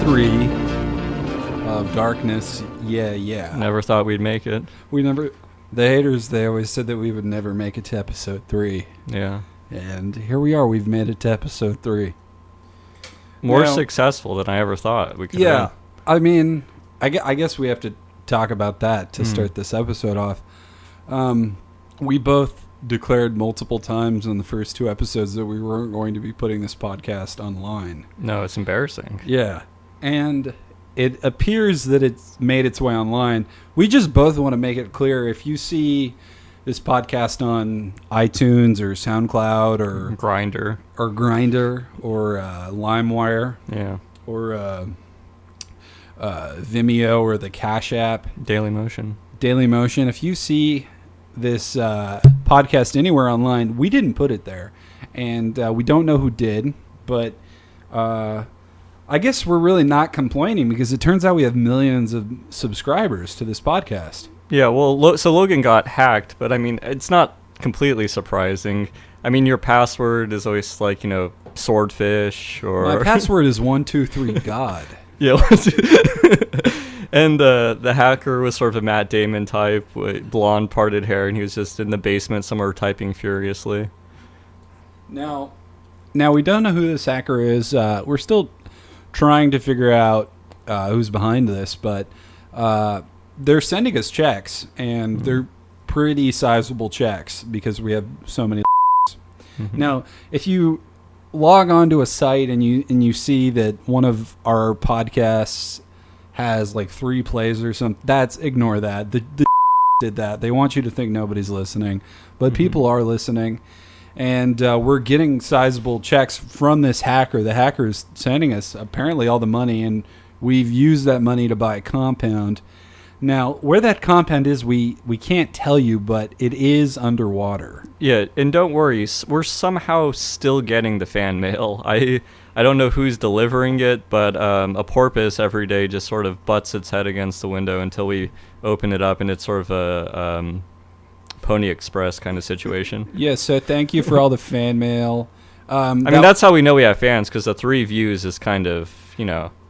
3 of Darkness. Yeah. Never thought we'd make it. The haters, they always said that we would never make it to episode 3. Yeah. And here we are. We've made it to episode 3. More Now, successful than I ever thought we could. Yeah. I mean, I guess we have to talk about that to start this episode off. We both declared multiple times in the first 2 episodes that we weren't going to be putting this podcast online. No, it's embarrassing. Yeah. And it appears that it's made its way online. We just both want to make it clear, if you see this podcast on iTunes or SoundCloud or Grindr or LimeWire, yeah, or Vimeo or the Cash App, Dailymotion, if you see this podcast anywhere online, we didn't put it there, and we don't know who did, but I guess we're really not complaining because it turns out we have millions of subscribers to this podcast. Yeah, well, so Logan got hacked, but I mean, it's not completely surprising. I mean, your password is always like, swordfish or... My password is 123 God. Yeah. And the hacker was sort of a Matt Damon type, with blonde parted hair, and he was just in the basement somewhere typing furiously. Now we don't know who this hacker is. We're still trying to figure out who's behind this, but they're sending us checks, and they're pretty sizable checks because we have so many. Now, if you log onto a site and you see that one of our podcasts has like 3 plays or something, ignore that. The did that. They want you to think nobody's listening, but people are listening, and we're getting sizable checks from this hacker. The hacker is sending us apparently all the money, and we've used that money to buy a compound. Now, where that compound is, we can't tell you, but it is underwater. Yeah, and don't worry, we're somehow still getting the fan mail. I don't know who's delivering it, but a porpoise every day just sort of butts its head against the window until we open it up, and it's sort of a Pony Express kind of situation. Yeah, so thank you for all the fan mail. I mean, that's how we know we have fans, because the 3 views is kind of,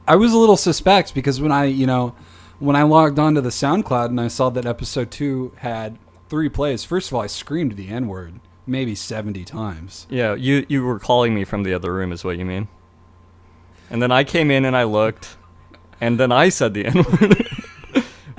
I was a little suspect because when I logged onto the SoundCloud and I saw that episode 2 had 3 plays, first of all, I screamed the N-word maybe 70 times. Yeah, you were calling me from the other room is what you mean. And then I came in and I looked, and then I said the N-word,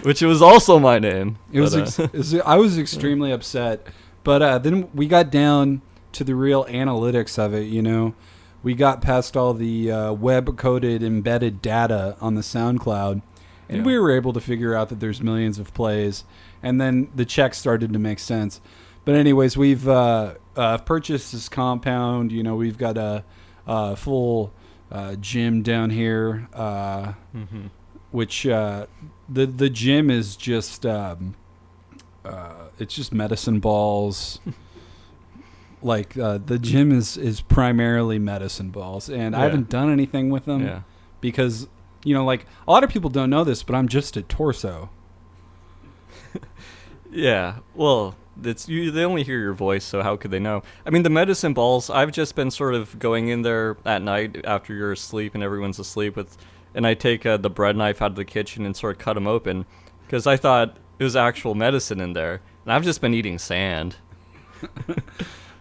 which was also my name. I was extremely upset, but then we got down to the real analytics of it, We got past all the web-coded embedded data on the SoundCloud, and we were able to figure out that there's millions of plays, and then the checks started to make sense. But anyways, we've purchased this compound. We've got a full gym down here, which the gym is just it's just medicine balls. Like the gym is primarily medicine balls, and I haven't done anything with them because like a lot of people don't know this, but I'm just a torso. Yeah, well, they only hear your voice, so how could they know? I mean, the medicine balls, I've just been sort of going in there at night after you're asleep and everyone's asleep and I take the bread knife out of the kitchen and sort of cut them open because I thought it was actual medicine in there, and I've just been eating sand.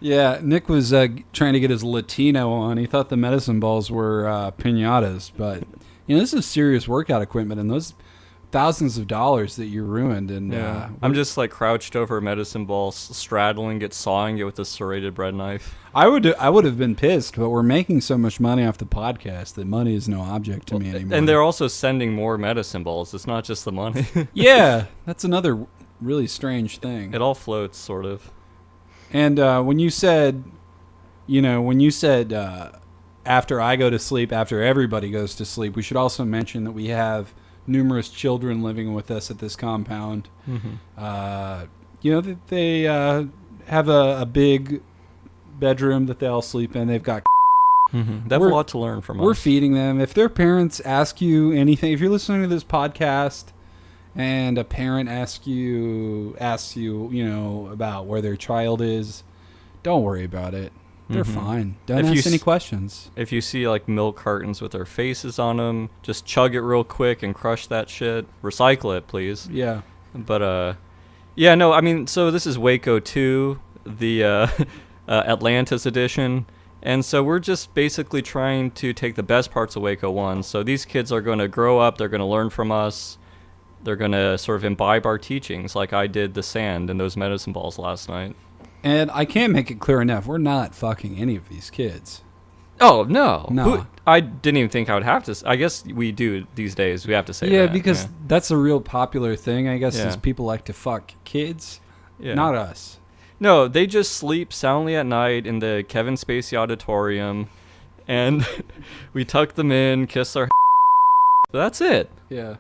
Yeah, Nick was trying to get his Latino on. He thought the medicine balls were piñatas, but this is serious workout equipment, and those thousands of dollars that you ruined. And I'm just like crouched over a medicine ball, straddling it, sawing it with a serrated bread knife. I would have been pissed, but we're making so much money off the podcast that money is no object to me anymore. And they're also sending more medicine balls. It's not just the money. Yeah, that's another really strange thing. It all floats, sort of. And when you said after I go to sleep, after everybody goes to sleep, we should also mention that we have numerous children living with us at this compound. That they have a big bedroom that they all sleep in. They've got they have a lot to learn from us. We're feeding them. If their parents ask you anything, if you're listening to this podcast and a parent asks you about where their child is, don't worry about it. They're Mhm. fine. Don't If you ask any s- questions. If you see like milk cartons with their faces on them, just chug it real quick and crush that shit. Recycle it, please. Yeah. But yeah, no, I mean, so this is Waco 2, the Atlantis edition. And so we're just basically trying to take the best parts of Waco 1. So these kids are going to grow up, they're going to learn from us. They're going to sort of imbibe our teachings like I did the sand and those medicine balls last night. And I can't make it clear enough. We're not fucking any of these kids. Oh, no. No. I didn't even think I would have to. I guess we do these days. We have to say Yeah, that. because that's a real popular thing, I guess, Yeah. is people like to fuck kids. Yeah. Not us. No, they just sleep soundly at night in the Kevin Spacey auditorium, and we tuck them in, kiss their That's it. Yeah.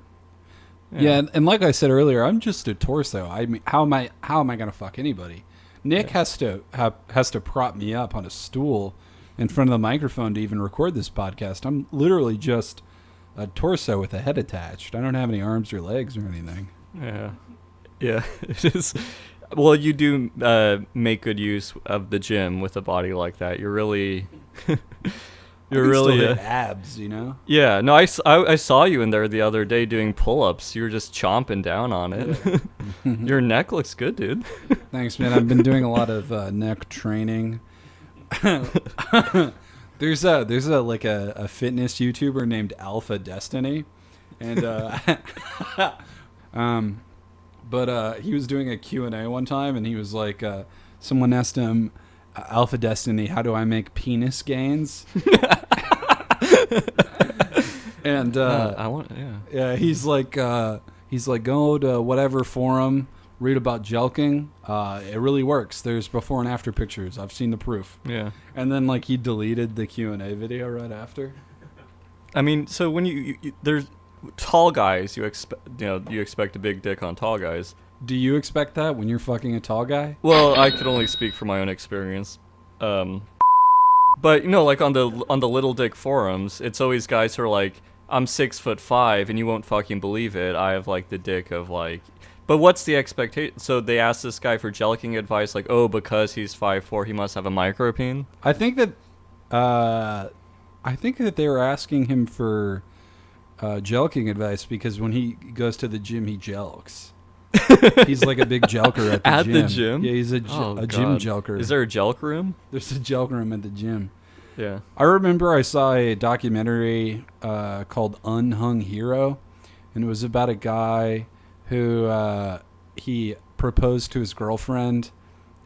Yeah, and like I said earlier, I'm just a torso. I mean, how am I gonna fuck anybody? Nick has to prop me up on a stool in front of the microphone to even record this podcast. I'm literally just a torso with a head attached. I don't have any arms or legs or anything. Yeah. Yeah, it is. Well, you do make good use of the gym with a body like that. You're really... You're really... still hit abs, you know? Yeah, no, I saw you in there the other day doing pull-ups. You were just chomping down on it. Your neck looks good, dude. Thanks, man. I've been doing a lot of neck training. There's a like a fitness YouTuber named Alpha Destiny, and but he was doing a Q&A one time, and he was like, someone asked him, Alpha Destiny, how do I make penis gains? And I want, yeah, he's like go to whatever forum, read about jelking. It really works. There's before and after pictures. I've seen the proof. yeah. And then like he deleted the Q&A video right after. I mean, so when you there's tall guys, you expect a big dick on tall guys. Do you expect that when you're fucking a tall guy? Well, I could only speak from my own experience. But like on the little dick forums, it's always guys who are like, I'm 6'5", and you won't fucking believe it. I have like the dick of like. But what's the expectation? So they asked this guy for jelking advice, like, oh, because he's 5'4", he must have a micropene. I think that they were asking him for jelking advice because when he goes to the gym, he jelks. He's like a big jelker at the At gym. the gym? Yeah, he's a Oh, gym God. jelker. Is there a jelk room? There's a jelk room at the gym. Yeah. I remember I saw a documentary called Unhung Hero, and it was about a guy who he proposed to his girlfriend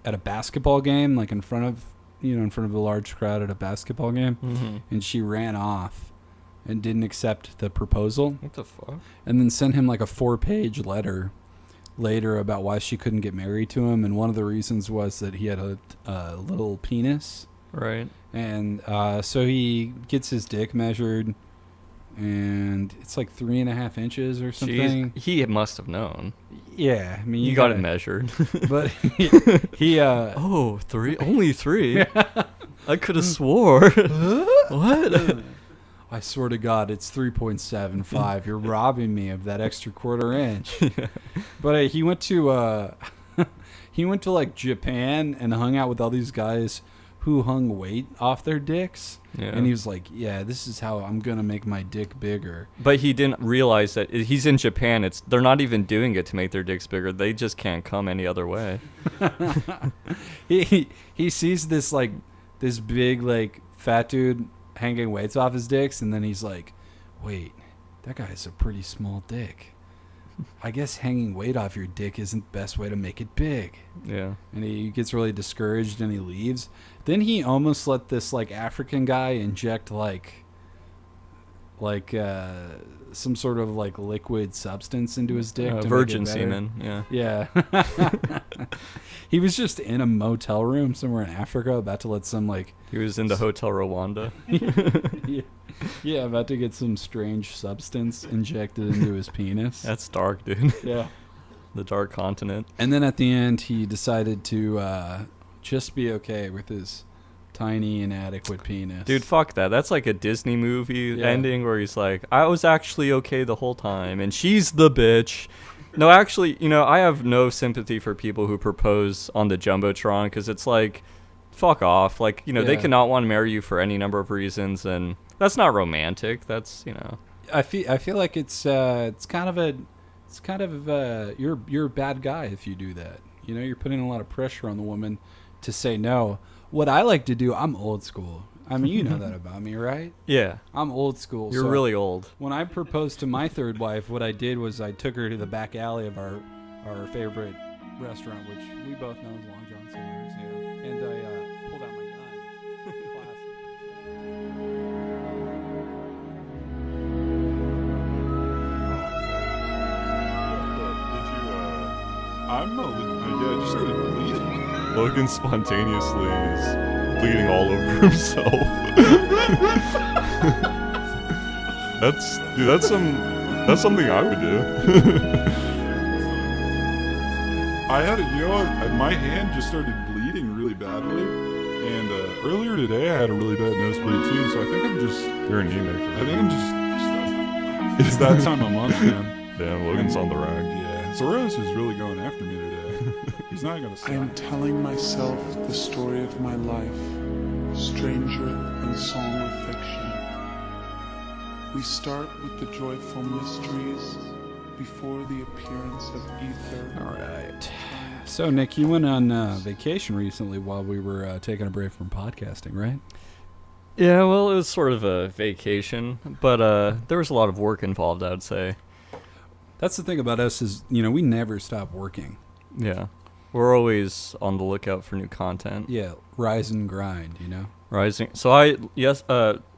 at a basketball game, like in front of a large crowd at a basketball game, Mm-hmm. and she ran off and didn't accept the proposal, What the fuck? and then sent him like a 4-page letter later about why she couldn't get married to him, and one of the reasons was that he had a little penis. Right. And so he gets his dick measured, and it's like 3.5 inches or something. Jeez, he must have known. Yeah, I mean, You got it measured. But he Oh, only three. I could have swore. What? I swear to God, it's 3.75. You're robbing me of that extra quarter inch. But he went to like Japan and hung out with all these guys who hung weight off their dicks. Yeah. And he was like, yeah, this is how I'm going to make my dick bigger. But he didn't realize that he's in Japan. They're not even doing it to make their dicks bigger. They just can't come any other way. He sees this big like fat dude hanging weights off his dicks, and then he's like, wait, that guy has a pretty small dick. I guess hanging weight off your dick isn't the best way to make it big. Yeah. And he gets really discouraged and he leaves. Then he almost let this like African guy inject like some sort of like liquid substance into his dick. To make it Virgin better. semen. Yeah. Yeah. He was just in a motel room somewhere in Africa about to let some like He was in the Hotel Rwanda. yeah, about to get some strange substance injected into his penis. That's dark, dude. Yeah. The dark continent. And then at the end he decided to just be okay with his tiny inadequate penis. Dude, fuck that. That's like a Disney movie Yeah. ending where he's like, I was actually okay the whole time, and she's the bitch. No, actually, I have no sympathy for people who propose on the Jumbotron, because it's like, fuck off. Like, you know, they Yeah. cannot want to marry you for any number of reasons, and that's not romantic. That's, you know. I feel like it's kind of you're a bad guy if you do that. You know, you're putting a lot of pressure on the woman to say no. What I like to do, I'm old school. I mean, you know that about me, right? Yeah. I'm old school. You're so really old. When I proposed to my third wife, what I did was I took her to the back alley of our favorite restaurant, which we both know is Long John Silver's, and I pulled out my gun. I just started bleeding. Logan spontaneously is bleeding all over himself. That's something I would do. I had my hand just started bleeding really badly, and earlier today I had a really bad nosebleed too. So I think I'm just, You're a knee maker. I think I'm just, it's that time of month, man. Damn, Logan's on the rag. Yeah, Soros is really going after me today. He's not gonna I am stop. telling myself the story of my life, stranger than song of fiction. We start with the joyful mysteries before the appearance of ether. All right. So, Nick, you went on vacation recently while we were taking a break from podcasting, right? Yeah, well, it was sort of a vacation, but there was a lot of work involved, I would say. That's the thing about us is, you know, we never stop working. Yeah. We're always on the lookout for new content. Yeah, rise and grind, you know? Rising. So a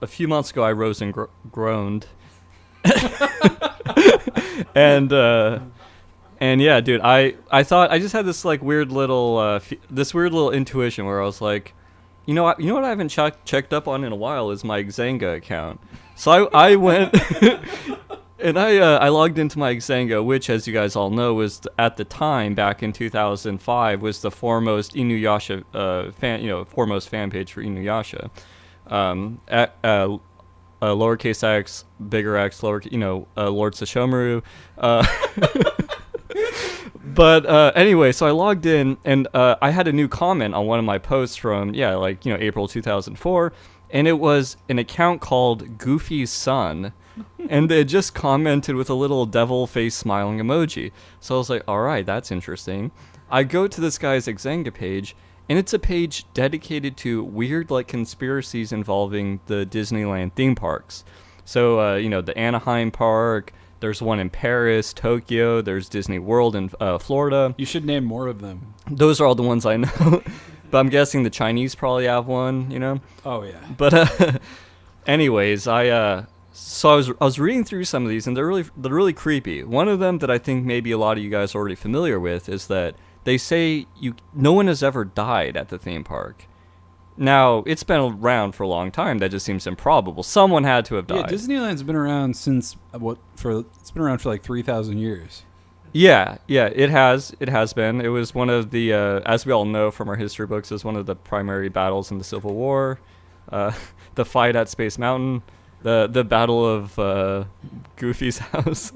few months ago I rose and groaned. And yeah, dude, I thought I just had this like weird little intuition where I was like, you know what I haven't checked up on in a while is my Xanga account. So I went and I logged into my Xanga, which, as you guys all know, was at the time back in 2005 was the foremost Inuyasha foremost fan page for Inuyasha. Lowercase x, bigger X, Lord Sesshomaru. But anyway, so I logged in and I had a new comment on one of my posts from April 2004, and it was an account called Goofy's Son, and they just commented with a little devil face smiling emoji. So I was like, all right, that's interesting. I go to this guy's Xanga page, and it's a page dedicated to weird like conspiracies involving the Disneyland theme parks. So the Anaheim park. There's one in Paris, Tokyo. There's Disney World in Florida. You should name more of them. Those are all the ones I know. But I'm guessing the Chinese probably have one, you know? Oh, yeah. But anyways, I was reading through some of these, and they're really creepy. One of them that I think maybe a lot of you guys are already familiar with is that they say no one has ever died at the theme park. Now, it's been around for a long time. That just seems improbable. Someone had to have died. Yeah, Disneyland's been around since it's been around for like 3,000 years. Yeah, it has been. It was one of the, as we all know from our history books, it was one of the primary battles in the Civil War. The fight at Space Mountain, the battle of Goofy's house.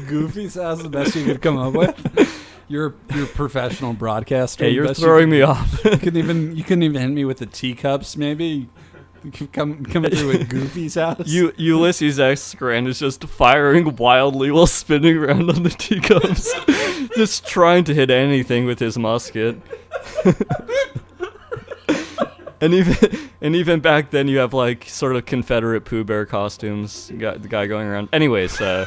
Goofy's house, the best you could come up with. You're a professional broadcaster. Hey, you're Best throwing me off. You couldn't even hit me with the teacups. Maybe you could come through with Goofy's house. Ulysses S. Grant is just firing wildly while spinning around on the teacups, just trying to hit anything with his musket. And even back then, you have like sort of Confederate Pooh Bear costumes. You got the guy going around. Anyways, so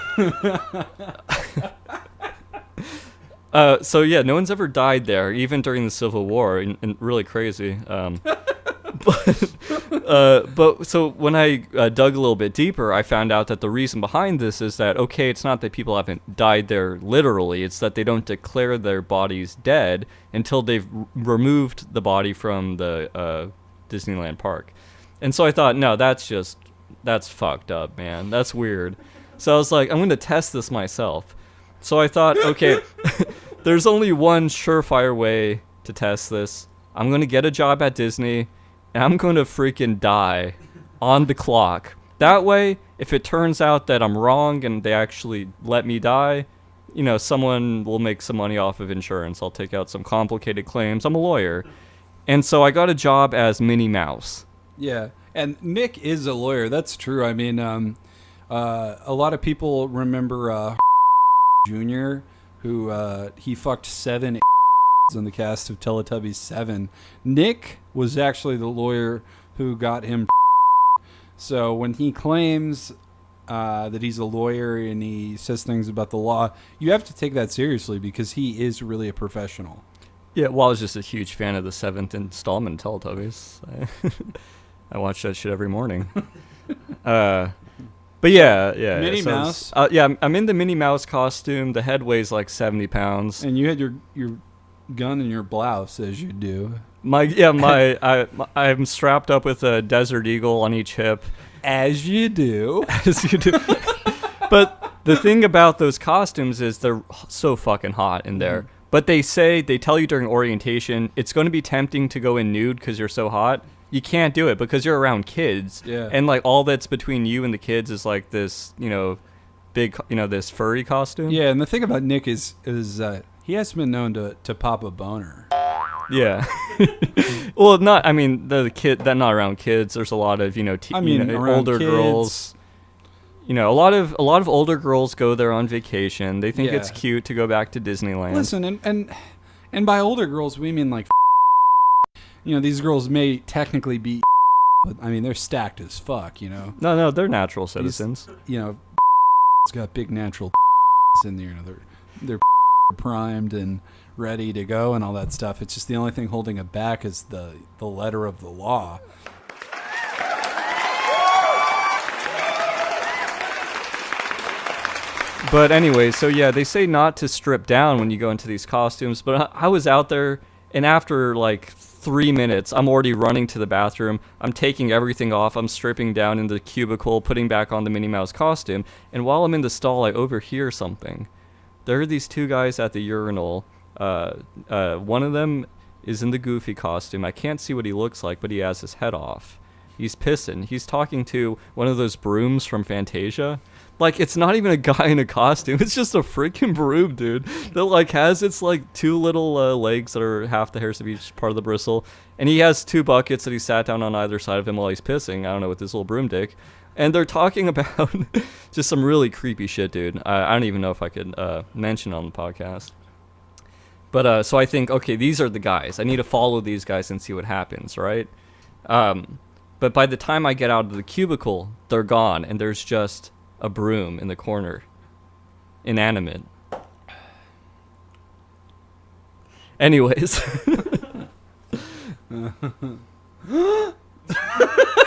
yeah, no one's ever died there, even during the Civil War, and really crazy. But so when I dug a little bit deeper, I found out that the reason behind this is that, okay, it's not that people haven't died there literally, it's that they don't declare their bodies dead until they've removed the body from the Disneyland park. And so I thought, no, that's fucked up, man. That's weird. So I was like, I'm going to test this myself. So I thought, okay, there's only one surefire way to test this. I'm going to get a job at Disney, and I'm going to freaking die on the clock. That way, if it turns out that I'm wrong and they actually let me die, someone will make some money off of insurance. I'll take out some complicated claims. I'm a lawyer. And so I got a job as Minnie Mouse. Yeah, and Nick is a lawyer. That's true. I mean, a lot of people remember Junior, who he fucked 7 in the cast of Teletubbies 7. Nick was actually the lawyer who got him. So when he claims that he's a lawyer and he says things about the law, you have to take that seriously because he is really a professional. Yeah, well, I was just a huge fan of the 7th installment of Teletubbies. I watch that shit every morning. But yeah. Minnie so Mouse? I'm in the Minnie Mouse costume. The head weighs like 70 pounds. And you had your gun in your blouse, as you do. I'm strapped up with a Desert Eagle on each hip. As you do. As you do. But the thing about those costumes is they're so fucking hot in there. But they tell you during orientation, it's going to be tempting to go in nude because you're so hot. You can't do it because you're around kids. Yeah. And like all that's between you and the kids is like this, big, this furry costume. Yeah, and the thing about Nick is he has been known to pop a boner. Yeah. Well, not around kids. There's a lot of, around older kids. girls. A lot of older girls go there on vacation. They think it's Yeah. cute to go back to Disneyland. Listen, and by older girls we mean like these girls may technically be, but I mean they're stacked as fuck. No, they're natural citizens. It's got big natural in there. They're primed and ready to go and all that stuff. It's just the only thing holding it back is the letter of the law. But anyway, so yeah, they say not to strip down when you go into these costumes, but I was out there, and after like 3 minutes, I'm already running to the bathroom. I'm taking everything off. I'm stripping down in the cubicle, putting back on the Minnie Mouse costume, and while I'm in the stall, I overhear something. There are these 2 guys at the urinal. One of them is in the Goofy costume. I can't see what he looks like, but he has his head off. He's pissing. He's talking to one of those brooms from Fantasia. Like, it's not even a guy in a costume. It's just a freaking broom, dude. That, like, has its, like, 2 little legs that are half the hairs of each part of the bristle. And he has 2 buckets that he sat down on either side of him while he's pissing. I don't know, with his little broom dick. And they're talking about just some really creepy shit, dude. I don't even know if I could mention on the podcast. But, so I think, okay, these are the guys. I need to follow these guys and see what happens, right? But by the time I get out of the cubicle, they're gone. And there's just a broom in the corner, inanimate. Anyways. all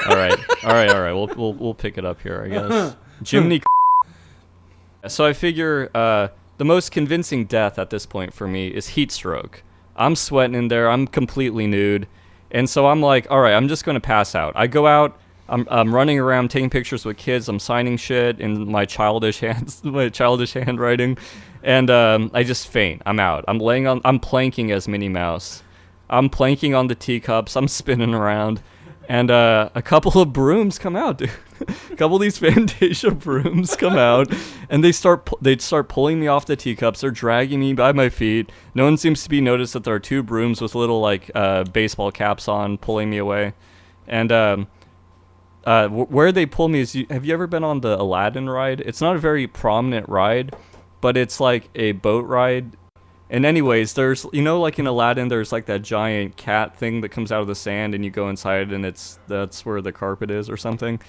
right. We'll pick it up here, I guess. Jiminy. So I figure the most convincing death at this point for me is heat stroke. I'm sweating in there. I'm completely nude. And so I'm like, all right, I'm just going to pass out. I go out. I'm running around taking pictures with kids. I'm signing shit in my childish handwriting, and I just faint. I'm out. I'm planking as Minnie Mouse. I'm planking on the teacups. I'm spinning around, and a couple of brooms come out, dude. A couple of these Fantasia brooms come out, and they start pulling me off the teacups. They're dragging me by my feet. No one seems to be noticed that there are 2 brooms with little like baseball caps on, pulling me away, and where they pull me is, have you ever been on the Aladdin ride? It's not a very prominent ride, but it's like a boat ride. And anyways, there's, like in Aladdin, there's like that giant cat thing that comes out of the sand and you go inside and that's where the carpet is or something.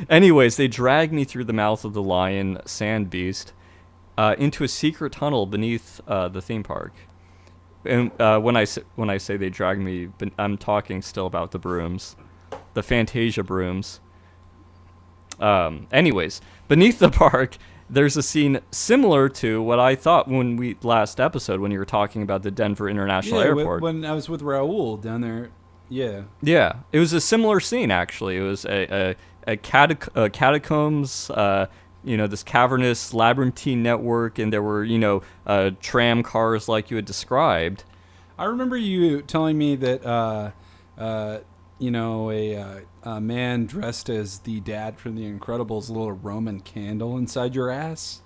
Anyways, they drag me through the mouth of the lion sand beast into a secret tunnel beneath the theme park. And when I say they drag me, I'm talking still about the brooms. The Fantasia brooms. Anyways, beneath the park, there's a scene similar to what I thought when you were talking about the Denver International Airport. When I was with Raul down there, yeah. Yeah, it was a similar scene, actually. It was a catacombs, this cavernous labyrinthine network, and there were, tram cars like you had described. I remember you telling me that, a man dressed as the dad from The Incredibles lit a Roman candle inside your ass.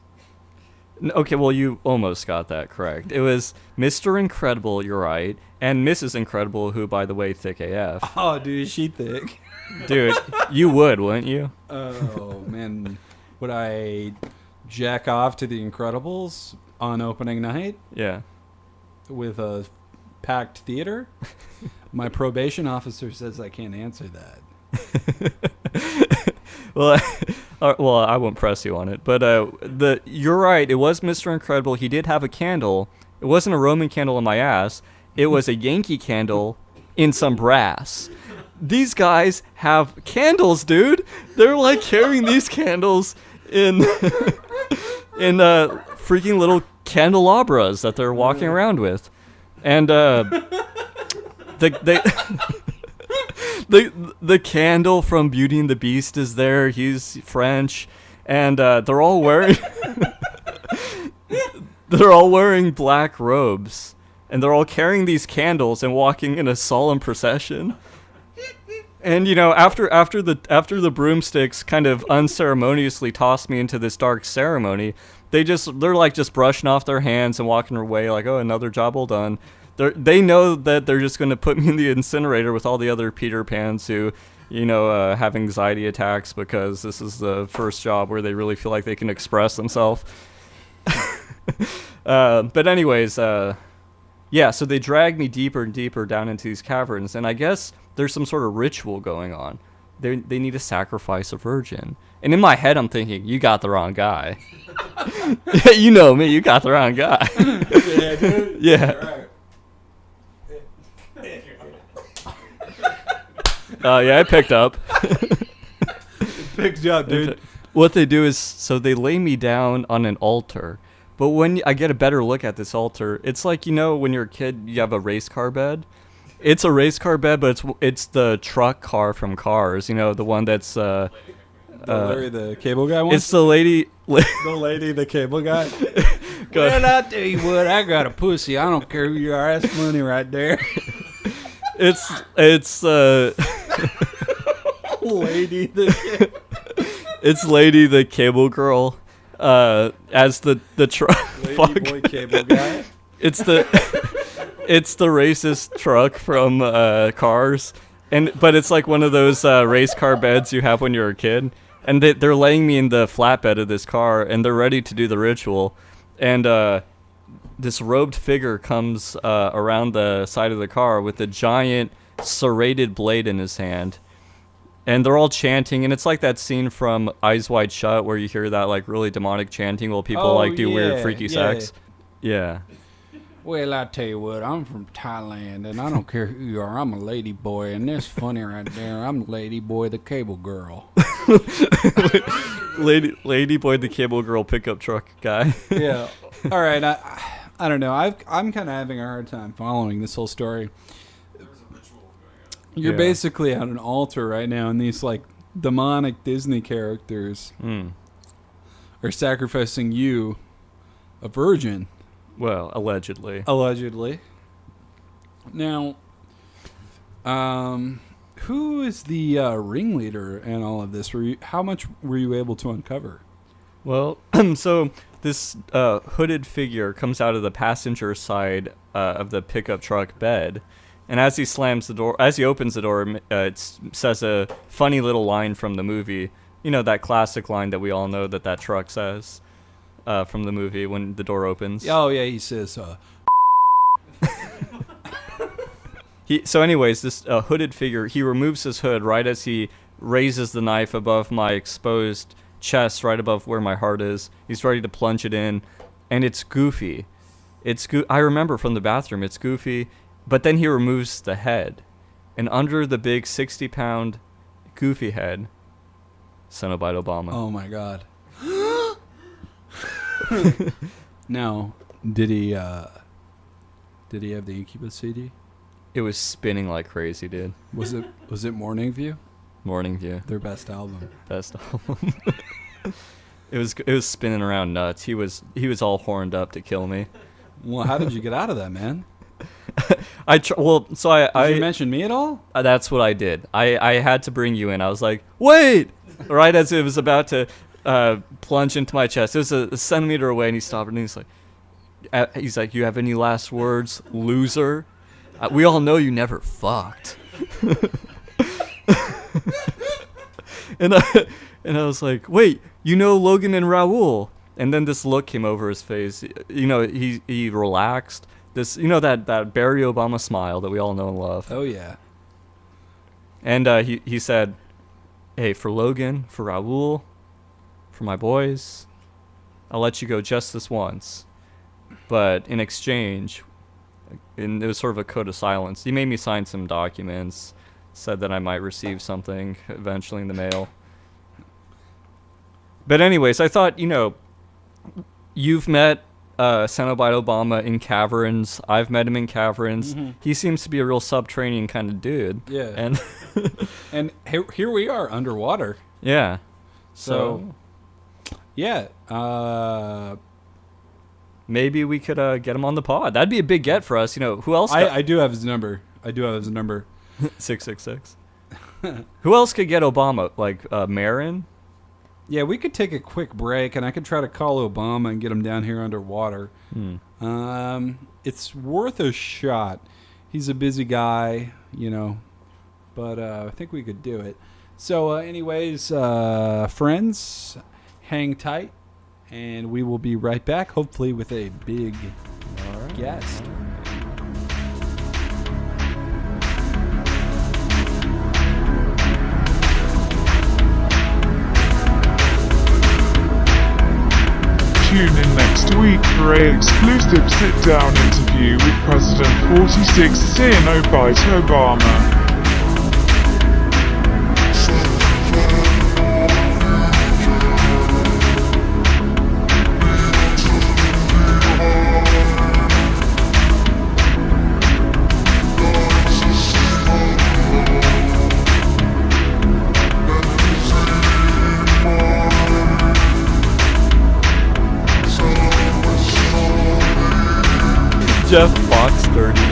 Okay, well, you almost got that correct. It was Mr. Incredible, you're right, and Mrs. Incredible, who, by the way, thick AF. Oh, dude, is she thick? Dude, you would, wouldn't you? Oh, man. Would I jack off to the Incredibles on opening night Yeah. with a packed theater? My probation officer says I can't answer that. Well, well, I won't press you on it, but you're right. It was Mr. Incredible. He did have a candle. It wasn't a Roman candle in my ass. It was a Yankee candle in some brass. These guys have candles, dude. They're like carrying these candles in in freaking little candelabras that they're walking around with, and the candle from Beauty and the Beast is there. He's French, and they're all wearing black robes, and they're all carrying these candles and walking in a solemn procession. And after the broomsticks kind of unceremoniously toss me into this dark ceremony, they're like just brushing off their hands and walking away like, oh, another job well done. They know that they're just going to put me in the incinerator with all the other Peter Pans who, have anxiety attacks because this is the first job where they really feel like they can express themselves. But anyways, yeah, so they drag me deeper and deeper down into these caverns, and I guess there's some sort of ritual going on. They need to sacrifice a virgin. And in my head, I'm thinking, you got the wrong guy. You know me, you got the wrong guy. Yeah, dude. Yeah. Yeah, I picked up. Picked you up, dude. What they do is, so they lay me down on an altar. But when I get a better look at this altar, it's like, when you're a kid, you have a race car bed. It's a race car bed, but it's the truck car from Cars. The one that's Larry the Cable Guy one? it's the lady. The lady, the cable guy? Well, I tell you what, I got a pussy. I don't care who you are. That's money right there. It's Lady the it's Lady the Cable Girl, as the truck. Lady Boy Cable Guy. It's the racist truck from Cars, but it's like one of those race car beds you have when you're a kid, and they're laying me in the flatbed of this car, and they're ready to do the ritual, and this robed figure comes around the side of the car with a giant serrated blade in his hand. And they're all chanting, and it's like that scene from Eyes Wide Shut where you hear that like really demonic chanting while people do weird freaky sex. Yeah. Well, I tell you what, I'm from Thailand, and I don't care who you are. I'm a lady boy, and this funny right there. I'm Lady Boy the Cable Girl. Lady Boy the Cable Girl pickup truck guy. Yeah. All right. I don't know. I'm kind of having a hard time following this whole story. You're Yeah. basically on an altar right now, and these like demonic Disney characters are sacrificing you, a virgin, Well, allegedly. allegedly. Now, who is the ringleader in all of this? How much were you able to uncover? Well, so this hooded figure comes out of the passenger side of the pickup truck bed. And as he opens the door, it says a funny little line from the movie. That classic line that we all know that truck says from the movie when the door opens. Oh, yeah, he says, So anyways, this hooded figure, he removes his hood right as he raises the knife above my exposed chest, right above where my heart is. He's ready to plunge it in, and it's Goofy. I remember from the bathroom, it's Goofy. But then he removes the head, and under the big 60-pound Goofy head, Cenobite Obama. oh, my God. Now, did he have the Incubus CD? It was spinning like crazy, dude. Was it Morning View? Morning View, Their best album. best album. It was spinning around nuts. He was all horned up to kill me. Well, how did you get out of that, man? Did You mention me at all? That's what I did. I had to bring you in. I was like, wait! Right as it was about to plunged into my chest. It was a centimeter away, and he stopped, and he's like, "You have any last words, loser? We all know you never fucked." and I was like, "Wait, you know Logan and Raul?" And then this look came over his face. He relaxed. That Barry Obama smile that we all know and love. Oh yeah. And he said, "Hey, for Logan, for Raul, for my boys, I'll let you go just this once. But in exchange," and it was sort of a code of silence, he made me sign some documents, said that I might receive something eventually in the mail. But anyways, I thought, you've met Cenobite Obama in caverns. I've met him in caverns. Mm-hmm. He seems to be a real subterranean kind of dude. Yeah. And And here we are underwater. yeah. So yeah. Maybe we could get him on the pod. That'd be a big get for us. Who else? I do have his number. 666. Who else could get Obama? Like Marin? Yeah, we could take a quick break, and I could try to call Obama and get him down here underwater. It's worth a shot. He's a busy guy, but I think we could do it. So, anyways, friends, hang tight, and we will be right back, hopefully with a big guest. Tune in next week for an exclusive sit-down interview with President 46 Cenobite Obama. Jeff Fox 30 is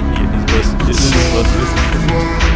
supposed to listen to